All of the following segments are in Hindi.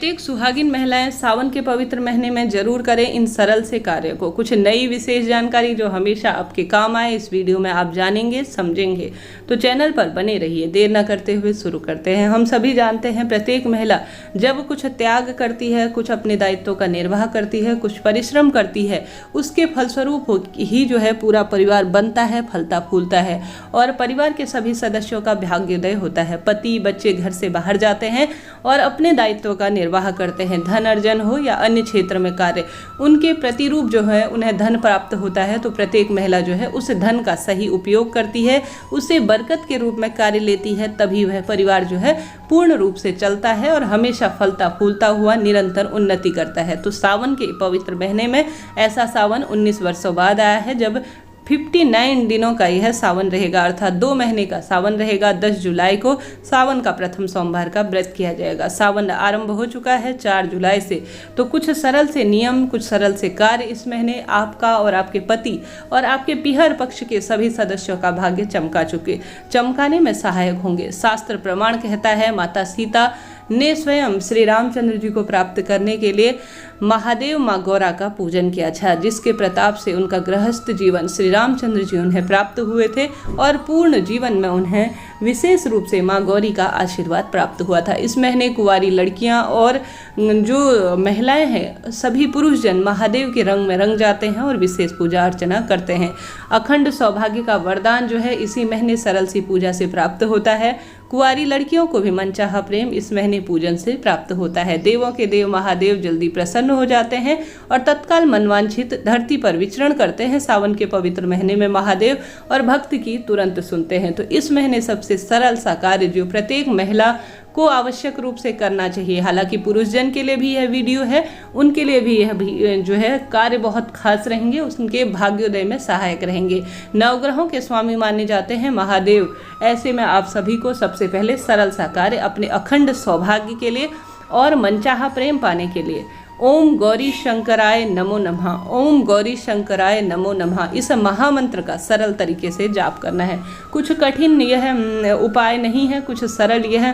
प्रत्येक सुहागिन महिलाएं सावन के पवित्र महीने में जरूर करें इन सरल से कार्य को। कुछ नई विशेष जानकारी जो हमेशा आपके काम आए इस वीडियो में आप जानेंगे समझेंगे, तो चैनल पर बने रहिए। देर न करते हुए शुरू करते हैं। हम सभी जानते हैं प्रत्येक महिला जब कुछ त्याग करती है, कुछ अपने दायित्वों का निर्वाह करती है, कुछ परिश्रम करती है, उसके फलस्वरूप ही जो है पूरा परिवार बनता है, फलता फूलता है और परिवार के सभी सदस्यों का भाग्योदय होता है। पति बच्चे घर से बाहर जाते हैं और अपने दायित्वों का निर्वाह करते हैं। धन अर्जन हो या अन्य क्षेत्र में कार्य, उनके प्रतिरूप जो है उन्हें धन प्राप्त होता है। तो प्रत्येक महिला जो है उस धन का सही उपयोग करती है, उसे बरकत के रूप में कार्य लेती है, तभी वह परिवार जो है पूर्ण रूप से चलता है और हमेशा फलता फूलता हुआ निरंतर उन्नति करता है। तो सावन के पवित्र महीने में ऐसा सावन 19 वर्षों बाद आया है जब 59 दिनों का यह सावन रहेगा, अर्थात 2 महीने का सावन रहेगा। 10 जुलाई को सावन का प्रथम सोमवार का व्रत किया जाएगा। सावन आरंभ हो चुका है 4 जुलाई से। तो कुछ सरल से नियम, कुछ सरल से कार्य इस महीने आपका और आपके पति और आपके पीहर पक्ष के सभी सदस्यों का भाग्य चमकाने में सहायक होंगे। शास्त्र प्रमाण कहता है माता सीता ने स्वयं श्री रामचंद्र जी को प्राप्त करने के लिए महादेव माँ गौरा का पूजन किया था, जिसके प्रताप से उनका गृहस्थ जीवन श्री रामचंद्र जी उन्हें प्राप्त हुए थे और पूर्ण जीवन में उन्हें विशेष रूप से माँ गौरी का आशीर्वाद प्राप्त हुआ था। इस महीने कुंवारी लड़कियां और जो महिलाएं हैं सभी पुरुष जन महादेव के रंग में रंग जाते हैं और विशेष पूजा अर्चना करते हैं। अखंड सौभाग्य का वरदान जो है इसी महीने सरल सी पूजा से प्राप्त होता है। कुंवारी लड़कियों को भी मनचाहा प्रेम इस महीने पूजन से प्राप्त होता है। देवों के देव महादेव जल्दी प्रसन्न हो जाते हैं और तत्काल मनवांछित धरती पर विचरण करते हैं। सावन के पवित्र महीने में महादेव और भक्त की तुरंत सुनते हैं। तो इस महीने सबसे सरल सा कार्य जो प्रत्येक महिला को आवश्यक रूप से करना चाहिए, हालांकि पुरुष जन के लिए भी यह वीडियो है, उनके लिए भी यह जो है कार्य बहुत खास रहेंगे, उनके भाग्योदय में सहायक रहेंगे। नवग्रहों के स्वामी माने जाते हैं महादेव। ऐसे में आप सभी को सबसे पहले सरल सा कार्य अपने अखंड सौभाग्य के लिए और मनचाहा प्रेम पाने के लिए ओम गौरी शंकराय नमो नमः, ओम गौरी शंकराय नमो नमः, इस महामंत्र का सरल तरीके से जाप करना है। कुछ कठिन यह उपाय नहीं है, कुछ सरल, यह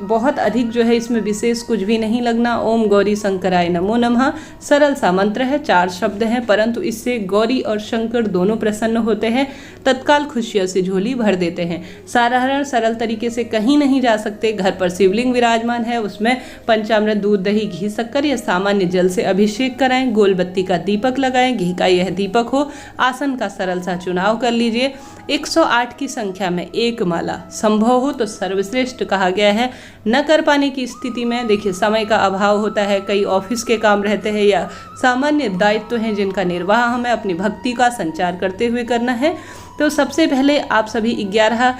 बहुत अधिक जो है इसमें विशेष कुछ भी नहीं लगना। ओम गौरी शंकराय नमो नमः सरल सा मंत्र है, 4 शब्द हैं, परंतु इससे गौरी और शंकर दोनों प्रसन्न होते हैं, तत्काल खुशियों से झोली भर देते हैं। साधारण सरल तरीके से कहीं नहीं जा सकते। घर पर शिवलिंग विराजमान है, उसमें पंचामृत दूध दही घी शक्कर या सामान्य जल से अभिषेक कराएं। गोल बत्ती का दीपक लगाएं, घी का यह दीपक हो। आसन का सरल सा चुनाव कर लीजिए। 108 की संख्या में एक माला, संभव हो तो सर्वश्रेष्ठ कहा गया है। न कर पाने की स्थिति में देखिए समय का अभाव होता है, कई ऑफिस के काम रहते हैं या सामान्य दायित्व हैं जिनका निर्वाह हमें अपनी भक्ति का संचार करते हुए करना है। तो सबसे पहले आप सभी 11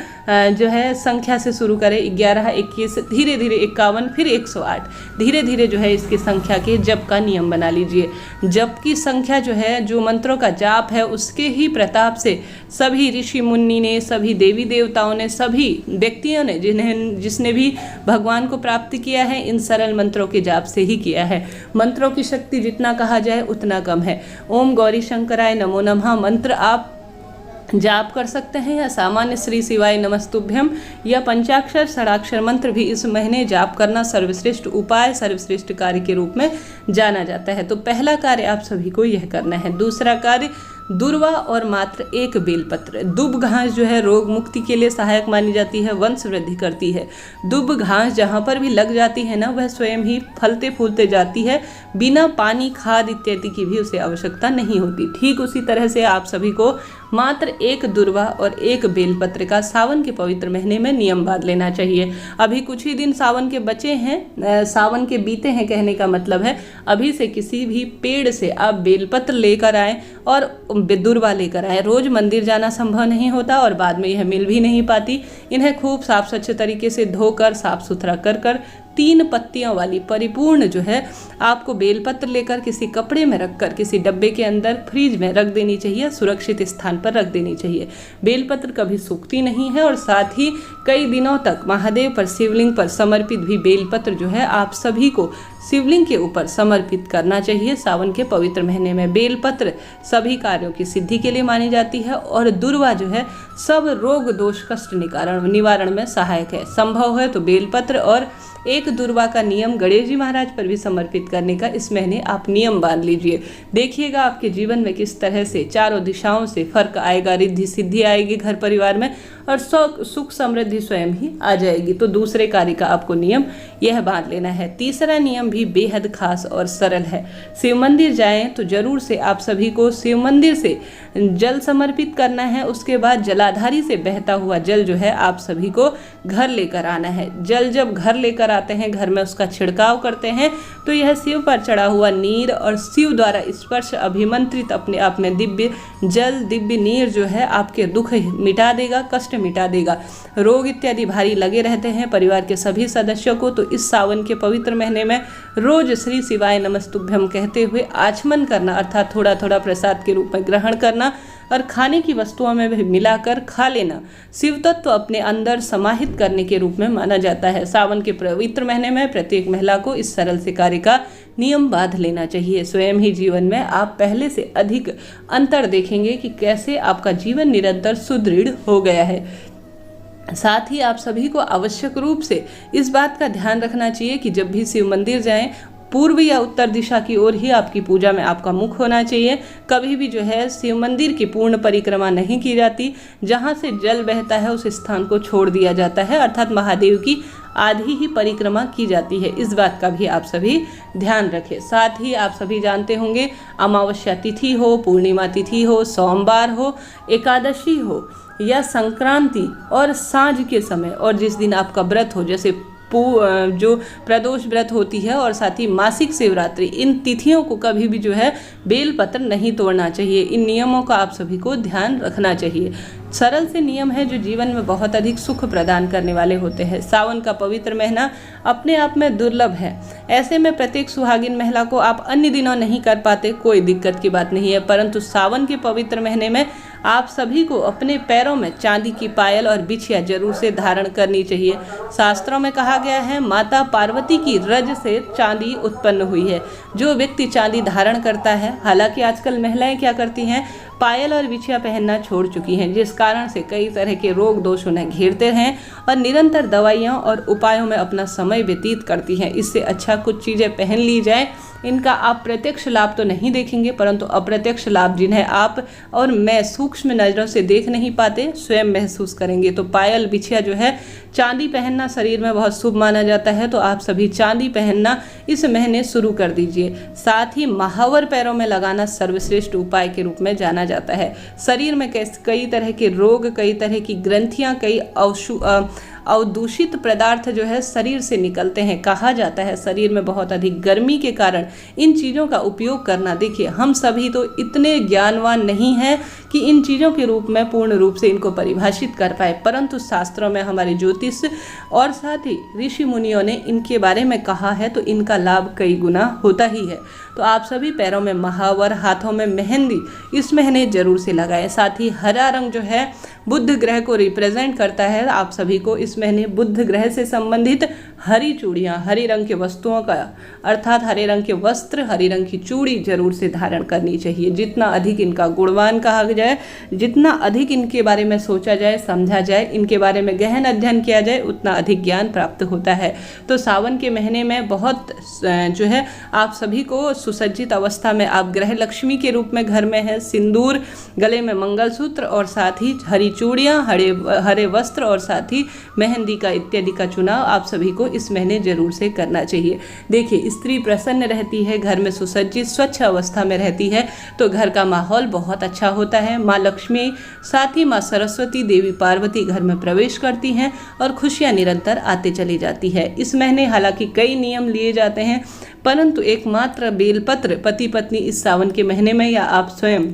जो है संख्या से शुरू करें। 11, 21, धीरे धीरे 51, फिर 108, धीरे धीरे जो है इसकी संख्या के जप का नियम बना लीजिए। जप की संख्या जो है, जो मंत्रों का जाप है, उसके ही प्रताप से सभी ऋषि मुनि ने, सभी देवी देवताओं ने, सभी व्यक्तियों ने जिसने भी भगवान को प्राप्त किया है इन सरल मंत्रों के जाप से ही किया है। मंत्रों की शक्ति जितना कहा जाए उतना कम है। ओम गौरी शंकराय नमो नमः मंत्र आप जाप कर सकते हैं या सामान्य श्री शिवाय नमस्तुभ्यम या पंचाक्षर षडाक्षर मंत्र भी इस महीने जाप करना सर्वश्रेष्ठ उपाय, सर्वश्रेष्ठ कार्य के रूप में जाना जाता है। तो पहला कार्य आप सभी को यह करना है। दूसरा कार्य दुर्वा और मात्र 1 बेलपत्र। दुब घास जो है रोग मुक्ति के लिए सहायक मानी जाती है, वंश वृद्धि करती है। दुब घास जहाँ पर भी लग जाती है ना, वह स्वयं ही फलते फूलते जाती है, बिना पानी खाद इत्यादि की भी उसे आवश्यकता नहीं होती। ठीक उसी तरह से आप सभी को मात्र 1 दुर्वा और 1 बेलपत्र का सावन के पवित्र महीने में नियम बांध लेना चाहिए। अभी कुछ ही दिन सावन के बचे हैं, सावन के बीते हैं, कहने का मतलब है अभी से किसी भी पेड़ से आप बेलपत्र लेकर आएँ और दुर्वा लेकर आए। रोज मंदिर जाना संभव नहीं होता और बाद में यह मिल भी नहीं पाती। इन्हें खूब साफ स्वच्छ तरीके से धोकर साफ सुथरा कर 3 पत्तियों वाली परिपूर्ण जो है आपको बेलपत्र लेकर किसी कपड़े में रखकर किसी डब्बे के अंदर फ्रिज में रख देनी चाहिए, सुरक्षित स्थान पर रख देनी चाहिए। बेलपत्र कभी सूखती नहीं है और साथ ही कई दिनों तक महादेव पर शिवलिंग पर समर्पित भी बेलपत्र जो है आप सभी को शिवलिंग के ऊपर समर्पित करना चाहिए। सावन के पवित्र महीने में बेलपत्र सभी कार्यों की सिद्धि के लिए मानी जाती है और दुर्वा जो है सब रोग दोष कष्ट निवारण में सहायक है। संभव है तो बेलपत्र और एक दुर्वा का नियम गणेश जी महाराज पर भी समर्पित करने का इस महीने आप नियम बांध लीजिए। देखिएगा आपके जीवन में किस तरह से चारों दिशाओं से फर्क आएगा, रिद्धि सिद्धि आएगी घर परिवार में और सुख समृद्धि स्वयं ही आ जाएगी। तो दूसरे कार्य का आपको नियम यह बांध लेना है। तीसरा नियम भी बेहद खास और सरल है। शिव मंदिर जाएं तो जरूर से आप सभी को शिव मंदिर से जल समर्पित करना है। उसके बाद जलाधारी से बहता हुआ जल जो है आप सभी को घर लेकर आना है। जल जब घर लेकर आते हैं, घर में उसका छिड़काव करते हैं, तो यह शिव पर चढ़ा हुआ नीर और शिव द्वारा स्पर्श अभिमंत्रित अपने आप में दिव्य जल, दिव्य नीर जो है आपके दुख मिटा देगा, कष्ट मिटा देगा। रोग इत्यादि भारी लगे रहते हैं परिवार के सभी सदस्यों को, तो इस सावन के पवित्र महीने में रोज श्री शिवाय नमस्तुभ्यम कहते हुए आचमन करना, अर्थात थोड़ा थोड़ा प्रसाद के रूप में ग्रहण करना और खाने की वस्तुओं में भी मिलाकर खा लेना शिव तत्व अपने अंदर समाहित करने के रूप में माना जाता है। सावन के पवित्र महीने में प्रत्येक महिला को इस सरल से कार्य का नियम बांध लेना चाहिए। स्वयं ही जीवन में आप पहले से अधिक अंतर देखेंगे कि कैसे आपका जीवन निरंतर सुदृढ़ हो गया है। साथ ही आप सभी को आवश्यक रूप से इस बात का ध्यान रखना चाहिए कि जब भी शिव मंदिर जाएं, पूर्व या उत्तर दिशा की ओर ही आपकी पूजा में आपका मुख होना चाहिए। कभी भी जो है शिव मंदिर की पूर्ण परिक्रमा नहीं की जाती। जहाँ से जल बहता है उस स्थान को छोड़ दिया जाता है, अर्थात महादेव की आधी ही परिक्रमा की जाती है। इस बात का भी आप सभी ध्यान रखें। साथ ही आप सभी जानते होंगे, अमावस्या तिथि हो, पूर्णिमा तिथि हो, सोमवार हो, एकादशी हो या संक्रांति और सांझ के समय और जिस दिन आपका व्रत हो, जैसे जो प्रदोष व्रत होती है और साथ ही मासिक शिवरात्रि, इन तिथियों को कभी भी जो है बेलपत्र नहीं तोड़ना चाहिए। इन नियमों का आप सभी को ध्यान रखना चाहिए। सरल से नियम है जो जीवन में बहुत अधिक सुख प्रदान करने वाले होते हैं। सावन का पवित्र महीना अपने आप में दुर्लभ है। ऐसे में प्रत्येक सुहागिन महिला को आप अन्य दिनों नहीं कर पाते, कोई दिक्कत की बात नहीं है, परंतु सावन के पवित्र महीने में आप सभी को अपने पैरों में चांदी की पायल और बिछिया जरूर से धारण करनी चाहिए। शास्त्रों में कहा गया है, माता पार्वती की रज से चांदी उत्पन्न हुई है। जो व्यक्ति चांदी धारण करता है, हालांकि आजकल महिलाएं क्या करती हैं, पायल और बिछिया पहनना छोड़ चुकी हैं, जिस कारण से कई तरह के रोग दोष उन्हें घेरते हैं और निरंतर दवाइयों और उपायों में अपना समय व्यतीत करती हैं। इससे अच्छा कुछ चीज़ें पहन ली जाए। इनका आप प्रत्यक्ष लाभ तो नहीं देखेंगे, परंतु अप्रत्यक्ष लाभ जिन्हें आप और मैं सूक्ष्म नज़रों से देख नहीं पाते, स्वयं महसूस करेंगे। तो पायल बिछिया जो है चांदी पहनना शरीर में बहुत शुभ माना जाता है, तो आप सभी चांदी पहनना इस महीने शुरू कर दीजिए। साथ ही महावर पैरों में लगाना सर्वश्रेष्ठ उपाय के रूप में जाना जाता है। शरीर में कई तरह के रोग, कई तरह की ग्रंथियां, कई अवदूषित पदार्थ जो है शरीर से निकलते हैं। कहा जाता है शरीर में बहुत अधिक गर्मी के कारण इन चीज़ों का उपयोग करना। देखिए, हम सभी तो इतने ज्ञानवान नहीं हैं कि इन चीज़ों के रूप में पूर्ण रूप से इनको परिभाषित कर पाए, परंतु शास्त्रों में हमारे ज्योतिष और साथ ही ऋषि मुनियों ने इनके बारे में कहा है, तो इनका लाभ कई गुना होता ही है। तो आप सभी पैरों में महावर, हाथों में मेहंदी इस महीने जरूर से लगाएं। साथ ही हरा रंग जो है बुध ग्रह को रिप्रेजेंट करता है। आप सभी को इस महीने बुध ग्रह से संबंधित हरी चूड़ियाँ, हरी रंग के वस्तुओं का अर्थात हरे रंग के वस्त्र, हरी रंग की चूड़ी जरूर से धारण करनी चाहिए। जितना अधिक इनका गुणवान कहा जाए, जितना अधिक इनके बारे में सोचा जाए, समझा जाए, इनके बारे में गहन अध्ययन किया जाए, उतना अधिक ज्ञान प्राप्त होता है। तो सावन के महीने में बहुत जो है आप सभी को सुसज्जित अवस्था में आप ग्रह लक्ष्मी के रूप में घर में है। सिंदूर, गले में मंगलसूत्र और साथ ही हरी चूड़ियाँ, हरे वस्त्र और साथ ही मेहंदी का इत्यादि का चुनाव आप सभी को इस महीने जरूर से करना चाहिए। देखिए, स्त्री प्रसन्न रहती है, घर में सुसज्जित स्वच्छ अवस्था में रहती है, तो घर का माहौल बहुत अच्छा होता है। माँ लक्ष्मी, साथ ही माँ सरस्वती, देवी पार्वती घर में प्रवेश करती हैं और खुशियाँ निरंतर आते चली जाती है। इस महीने हालांकि कई नियम लिए जाते हैं, परंतु एकमात्र बेलपत्र पति पत्नी इस सावन के महीने में या आप स्वयं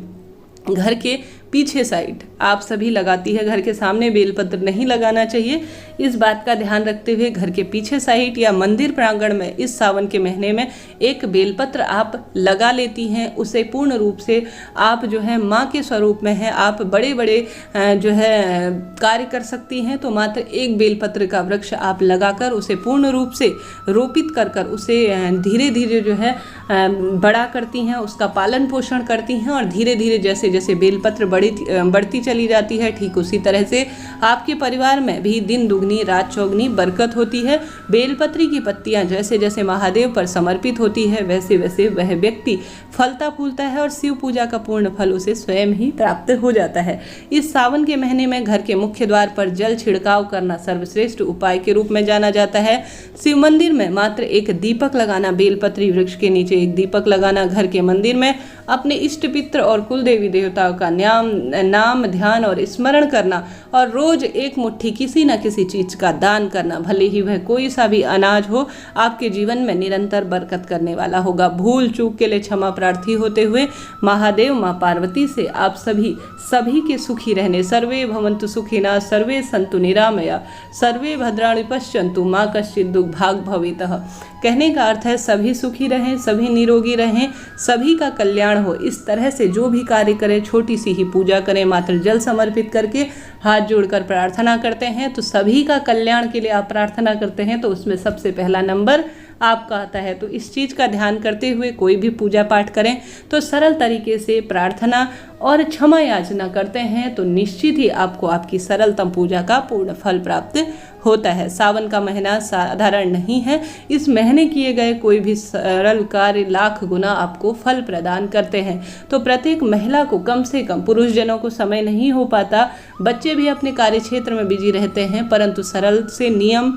घर के पीछे साइड आप सभी लगाती है, घर के सामने बेलपत्र नहीं लगाना चाहिए। इस बात का ध्यान रखते हुए घर के पीछे साइड या मंदिर प्रांगण में इस सावन के महीने में एक बेलपत्र आप लगा लेती हैं। उसे पूर्ण रूप से आप जो है माँ के स्वरूप में है, आप बड़े बड़े जो है कार्य कर सकती हैं, तो मात्र एक बेलपत्र का वृक्ष आप लगाकर उसे पूर्ण रूप से रोपित कर उसे धीरे धीरे जो है बड़ा करती हैं, उसका पालन पोषण करती हैं और धीरे धीरे जैसे जैसे बेलपत्र बढ़ती चली जाती है। ठीक उसी तरह से आपके परिवार में भी दिन दुगनी रात चौगनी बरकत होती है। बेलपत्री की पत्तियां जैसे जैसे महादेव पर समर्पित होती है वैसे वैसे वह व्यक्ति फलता फूलता है और शिव पूजा का पूर्ण फल उसे स्वयं ही प्राप्त हो जाता है। इस सावन के महीने में घर के मुख्य द्वार पर जल छिड़काव करना सर्वश्रेष्ठ उपाय के रूप में जाना जाता है। शिव मंदिर में मात्र एक दीपक लगाना, बेलपत्री वृक्ष के नीचे एक दीपक लगाना, घर के मंदिर में अपने इष्ट पित्र और कुल देवी देवताओं का नाम ध्यान और स्मरण करना और रोज एक मुट्ठी किसी न किसी चीज का दान करना, भले ही वह कोई सा भी अनाज हो, आपके जीवन में निरंतर बरकत करने वाला होगा। भूल चूक के लिए क्षमा प्रार्थी होते हुए महादेव माँ पार्वती से आप सभी के सुखी रहने, सर्वे भवन्तु सुखिनः, सर्वे सन्तु निरामया, सर्वे भद्राणि पश्यन्तु माँ कश्चित् दुर्भाग् भवेतः। कहने का अर्थ है सभी सुखी रहें, सभी निरोगी रहें, सभी का कल्याण हो। इस तरह से जो भी कार्य करें, छोटी सी ही पूजा करें, मात्र जल समर्पित करके हाथ जोड़कर प्रार्थना करते हैं तो सभी का कल्याण के लिए आप प्रार्थना करते हैं तो उसमें सबसे पहला नंबर आपका आता है। तो इस चीज़ का ध्यान करते हुए कोई भी पूजा पाठ करें तो सरल तरीके से प्रार्थना और क्षमा याचना करते हैं तो निश्चित ही आपको आपकी सरलतम पूजा का पूर्ण फल प्राप्त होता है। सावन का महीना साधारण नहीं है। इस महीने किए गए कोई भी सरल कार्य लाख गुना आपको फल प्रदान करते हैं। तो प्रत्येक महिला को कम से कम, पुरुष जनों को समय नहीं हो पाता, बच्चे भी अपने कार्य क्षेत्र में बिजी रहते हैं, परंतु सरल से नियम,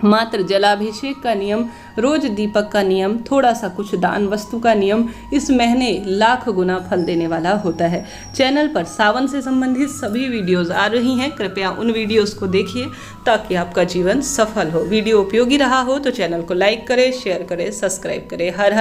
मात्र जलाभिषेक का नियम, रोज दीपक का नियम, थोड़ा सा कुछ दान वस्तु का नियम इस महीने लाख गुना फल देने वाला होता है। चैनल पर सावन से संबंधित सभी वीडियोस आ रही हैं, कृपया उन वीडियोस को देखिए ताकि आपका जीवन सफल हो। वीडियो उपयोगी रहा हो तो चैनल को लाइक करें, शेयर करें, सब्सक्राइब करें। हर